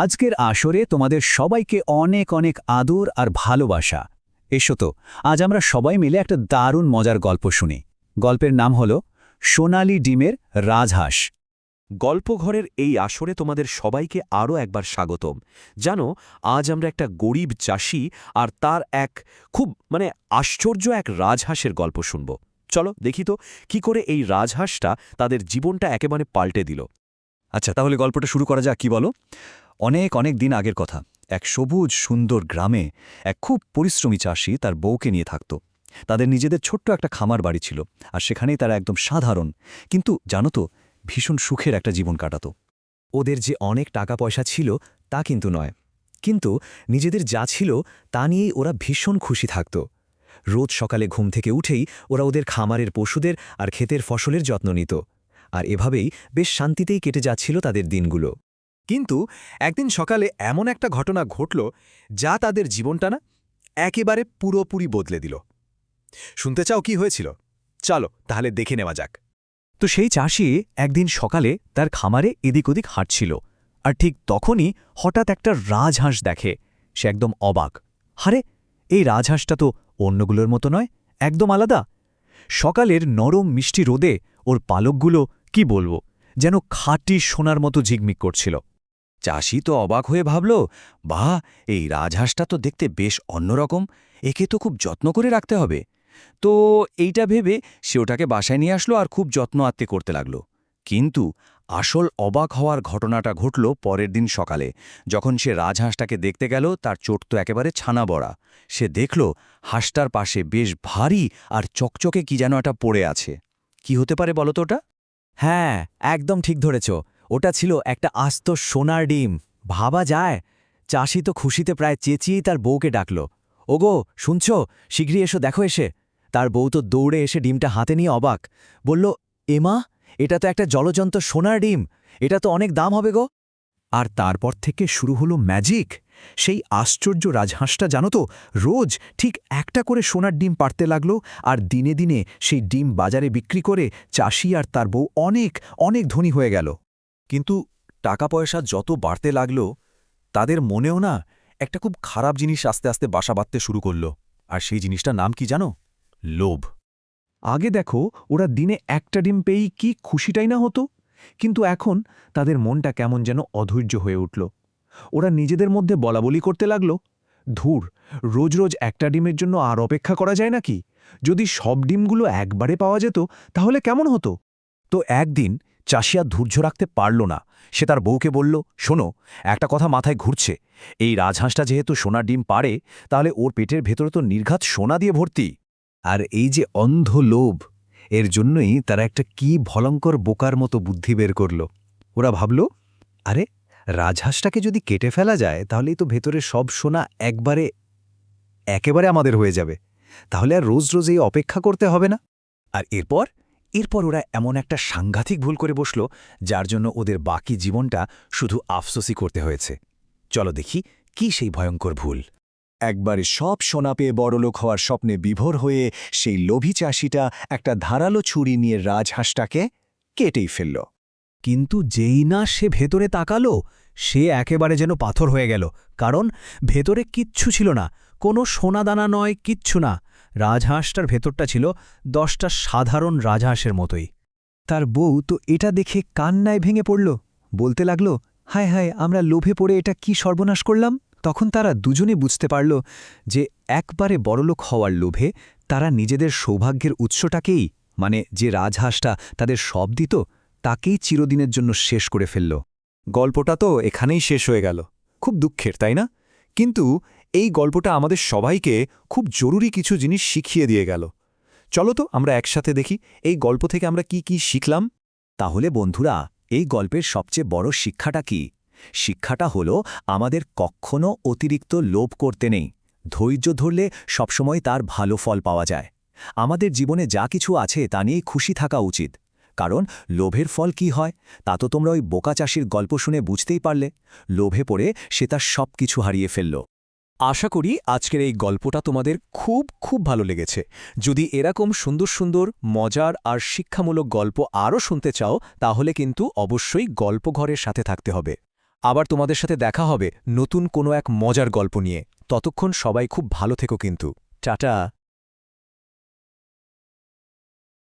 আজকের আসরে তোমাদের সবাইকে অনেক অনেক আদর আর ভালোবাসা। এসো তো, আজ আমরা সবাই মিলে একটা দারুণ মজার গল্প শুনি। গল্পের নাম হল সোনালি ডিমের রাজহাঁস। গল্পঘরের এই আসরে তোমাদের সবাইকে আরও একবার স্বাগতম। জানো, আজ আমরা একটা গরিব চাষি আর তার এক খুব আশ্চর্য এক রাজহাঁসের গল্প শুনব। চলো দেখি তো কি করে এই রাজহাঁসটা তাদের জীবনটা একেবারে পাল্টে দিল। আচ্ছা, তাহলে গল্পটা শুরু করা যাক, কি বলো? অনেক অনেক দিন আগের কথা। এক সবুজ সুন্দর গ্রামে এক খুব পরিশ্রমী চাষি তার বউকে নিয়ে থাকত। তাদের নিজেদের ছোট্ট একটা খামার বাড়ি ছিল, আর সেখানেই তারা একদম সাধারণ কিন্তু জানো তো ভীষণ সুখের একটা জীবন কাটাত। ওদের যে অনেক টাকা পয়সা ছিল তা কিন্তু নয়, কিন্তু নিজেদের যা ছিল তা নিয়েই ওরা ভীষণ খুশি থাকত। রোজ সকালে ঘুম থেকে উঠেই ওরা ওদের খামারের পশুদের আর ক্ষেতের ফসলের যত্ন নিত, আর এভাবেই বেশ শান্তিতেই কেটে যাচ্ছিল তাদের দিনগুলো। কিন্তু একদিন সকালে এমন একটা ঘটনা ঘটল যা তাদের জীবনটা একেবারে পুরোপুরি বদলে দিল। শুনতে চাও কি হয়েছিল? চলো তাহলে দেখে নেওয়া যাক। তো সেই চাষি একদিন সকালে তার খামারে এদিক ওদিক হাঁটছিল, আর ঠিক তখনই হঠাৎ একটা রাজহাঁস দেখে। সে একদম অবাক। হারে, এই রাজহাঁসটা তো অন্যগুলোর মতো নয়, একদম আলাদা। সকালের নরম মিষ্টি রোদে ওর পালকগুলো কি বলবো, যেন খাঁটি সোনার মতো ঝিকমিক করছিল। চাষি তো অবাক হয়ে ভাবল, বাহ, এই রাজহাঁসটা তো দেখতে বেশ অন্যরকম, একে তো খুব যত্ন করে রাখতে হবে। তো এইটা ভেবে সে ওটাকে বাসায় নিয়ে আসলো আর খুব যত্ন আত্তে করতে লাগল। কিন্তু আসল অবাক হওয়ার ঘটনাটা ঘটল পরের দিন সকালে, যখন সে রাজহাঁসটাকে দেখতে গেল। তার চোট তো একেবারে ছানা বড়া। সে দেখল হাঁসটার পাশে বেশ ভারী আর চকচকে কি যেন একটা পড়ে আছে। কি হতে পারে বলো তো ওটা? হ্যাঁ, একদম ঠিক ধরেছ। ওটা ছিল একটা আস্ত সোনার ডিম। ভাবা যায়। চাষি তো খুশিতে প্রায় চেঁচিয়েই তার বউকে ডাকল, ওগো শুনছ, শীঘ্রই এসো, দেখো এসে। তার বউ তো দৌড়ে এসে ডিমটা হাতে নিয়ে অবাক, বলল, এমা, এটা তো একটা জলজন্ত সোনার ডিম, এটা তো অনেক দাম হবে গো। আর তারপর থেকে শুরু হলো ম্যাজিক। সেই আশ্চর্য রাজহাঁসটা জানো তো রোজ ঠিক একটা করে সোনার ডিম পাড়তে লাগল, আর দিনে দিনে সেই ডিম বাজারে বিক্রি করে চাষি আর তার বউ অনেক অনেক ধনী হয়ে গেল। কিন্তু টাকা পয়সা যত বাড়তে লাগল, তাদের মনেও একটা খুব খারাপ জিনিস আস্তে আস্তে বাসা বাঁধতে শুরু করল। আর সেই জিনিসটার নাম কি জানো? লোভ। আগে দেখো, ওরা দিনে একটা ডিম পেয়েই কি খুশিটাই না হতো, কিন্তু এখন তাদের মনটা কেমন যেন অধৈর্য হয়ে উঠল। ওরা নিজেদের মধ্যে বলাবলি করতে লাগল, ধুর, রোজ রোজ একটা ডিমের জন্য আর অপেক্ষা করা যায় নাকি? যদি সব ডিমগুলো একবারে পাওয়া যেত তাহলে কেমন হতো? তো একদিন চাষি আর ধৈর্য রাখতে পারল না। সে তার বউকে বলল, শোনো, একটা কথা মাথায় ঘুরছে। এই রাজহাঁসটা যেহেতু সোনার ডিম পাড়ে, তাহলে ওর পেটের ভেতরে তো নির্ঘাত সোনা দিয়ে ভর্তি। আর এই যে অন্ধ লোভ, এর জন্যই তারা একটা কি ভয়ঙ্কর বোকার মতো বুদ্ধি বের করল। ওরা ভাবল, আরে, রাজহাঁসটাকে যদি কেটে ফেলা যায় তাহলেই তো ভেতরে সব সোনা একেবারে আমাদের হয়ে যাবে। তাহলে আর রোজ রোজ এই অপেক্ষা করতে হবে না। আর এরপর ওরা এমন একটা সাংঘাতিক ভুল করে বসল, যার জন্য ওদের বাকি জীবনটা শুধু আফসোসই করতে হয়েছে। চলো দেখি কি সেই ভয়ঙ্কর ভুল। একবারে সব সোনা পেয়ে বড়লোক হওয়ার স্বপ্নে বিভোর হয়ে সেই লোভী চাষিটা একটা ধারালো ছুরি নিয়ে রাজহাঁসটাকে কেটেই ফেলল। কিন্তু যেই না সে ভেতরে তাকালো, সে একেবারে যেন পাথর হয়ে গেল। কারণ ভেতরে কিচ্ছু ছিল না, কোনো সোনাদানা নয়, কিচ্ছু না। রাজহাঁসটার ভেতরটা ছিল 10টা সাধারণ রাজহাঁসের মতোই। তার বউ তো এটা দেখে কান্নায় ভেঙে পড়ল, বলতে লাগল, হায় হায়, আমরা লোভে পড়ে এটা কি সর্বনাশ করলাম। তখন তারা দুজনে বুঝতে পারল যে একবারে বড়লোক হওয়ার লোভে তারা নিজেদের সৌভাগ্যের উৎসটাকেই, যে রাজহাঁসটা তাদের সব দিত, তাকেই চিরদিনের জন্য শেষ করে ফেলল। গল্পটা তো এখানেই শেষ হয়ে গেল। খুব দুঃখের, তাই না? কিন্তু এই গল্পটা আমাদের সবাইকে খুব জরুরি কিছু জিনিস শিখিয়ে দিয়ে গেল। চলো তো আমরা একসাথে দেখি এই গল্প থেকে আমরা কি কি শিখলাম। তাহলে বন্ধুরা, এই গল্পের সবচেয়ে বড় শিক্ষাটা কি? শিক্ষাটা হলো, আমাদের কখনো অতিরিক্ত লোভ করতে নেই। ধৈর্য ধরলে সবসময় তার ভালো ফল পাওয়া যায়। আমাদের জীবনে যা কিছু আছে তা নিয়েই খুশি থাকা উচিত। কারণ লোভের ফল কি হয় তা তো তোমরা ওই বোকা চাষির গল্প শুনে বুঝতেই পারলে। লোভে পড়ে সে তার সব কিছু হারিয়ে ফেলল। আশা করি আজকের এই গল্পটা তোমাদের খুব খুব ভালো লেগেছে। যদি এরকম সুন্দর সুন্দর মজার আর শিক্ষামূলক গল্প আরও শুনতে চাও, তাহলে কিন্তু অবশ্যই গল্পঘরের সাথে থাকতে হবে। আবার তোমাদের সাথে দেখা হবে নতুন কোনো এক মজার গল্প নিয়ে। ততক্ষণ সবাই খুব ভালো থেকো কিন্তু। টাটা।